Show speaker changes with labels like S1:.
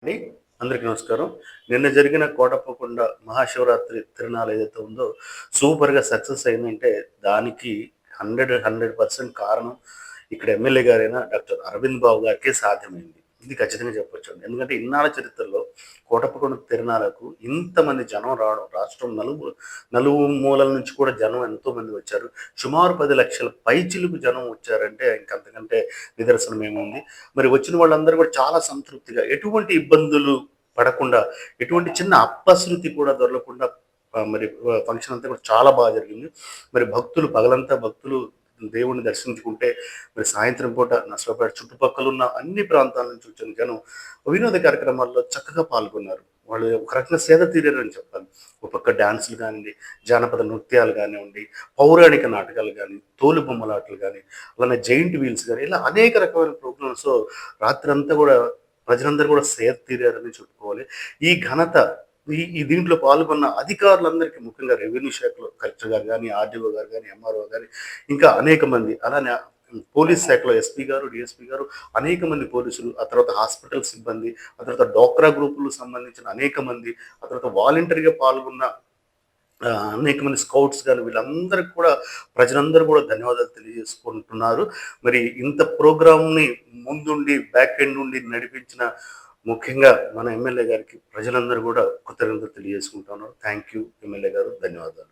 S1: అండి అందరికీ నమస్కారం. నిన్న జరిగిన కోటప్పకొండ మహాశివరాత్రి తిరునాళ ఏదైతే ఉందో సూపర్‌గా సక్సెస్ అయిందంటే దానికి 100% కారణం ఇక్కడ ఎమ్మెల్యే గారైన డాక్టర్ అరవింద్ బాబు గారికే సాధ్యమైంది. ఇది ఖచ్చితంగా చెప్పొచ్చండి. ఎందుకంటే ఇన్నాళ్ళ చరిత్రలో కోటప్పకొండ తిరునాళకు ఇంతమంది జనం రావడం రాష్ట్రం నలుమూలల నుంచి కూడా జనం ఎంతోమంది వచ్చారు. సుమారు 10,00,000 పైచిలుకు జనం వచ్చారంటే ఇంకంతకంటే నిదర్శనం ఏముంది. మరి వచ్చిన వాళ్ళందరూ కూడా చాలా సంతృప్తిగా ఎటువంటి ఇబ్బందులు పడకుండా, ఎటువంటి చిన్న అపశృతి కూడా దొరలకుండా ఫంక్షన్ అంతా కూడా చాలా బాగా జరిగింది. మరి పగలంతా భక్తులు దేవుడిని దర్శించుకుంటే, మరి సాయంత్రం పూట నర్సరావుపేట చుట్టుపక్కలున్న అన్ని ప్రాంతాల నుంచి వచ్చిన జనం వినోద కార్యక్రమాల్లో చక్కగా పాల్గొన్నారు. వాళ్ళు ఒక రకంగా సేద తీరారని చెప్పాలి. ఒక పక్క డాన్సులు కానివ్వండి, జానపద నృత్యాలు కానివ్వండి, పౌరాణిక నాటకాలు గాని, తోలుబొమ్మలాటలు గాని, అలానే జెయింట్ వీల్స్ గాని, ఇలా అనేక రకమైన ప్రోగ్రామ్స్‌లో రాత్రంతా కూడా ప్రజలందరూ కూడా సేద తీరారని చెప్పుకోవాలి. ఈ ఘనత ఈ దీంట్లో పాల్గొన్న అధికారులందరికీ ముఖ్యంగా రెవెన్యూ శాఖలో కలెక్టర్ గారు గాని, ఆర్‌డీఓ గారు గాని, ఎంఆర్‌ఓ గాని ఇంకా అనేక మంది అలానే పోలీస్ శాఖలో ఎస్పీ గారు, డీఎస్పీ గారు అనేక మంది పోలీసులు, ఆ తర్వాత హాస్పిటల్ సిబ్బంది, ఆ తర్వాత డ్వాక్రా గ్రూపులకు సంబంధించిన అనేక మంది, ఆ తర్వాత వాలంటరీగా పాల్గొన్న అనేక మంది స్కౌట్స్ గాని వీళ్ళందరికి కూడా ప్రజలందరూ కూడా ధన్యవాదాలు తెలియజేసుకుంటున్నారు. మరి ఇంత ప్రోగ్రామ్‌ని ముందుండి బ్యాక్ ఎండ్ నుండి నడిపించిన ముఖ్యంగా మన ఎమ్మెల్యే గారికి ప్రజలందరూ కూడా కృతజ్ఞతలు తెలియజేసుకుంటున్నారు. థాంక్ యూ ఎమ్మెల్యే గారు. ధన్యవాదాలు.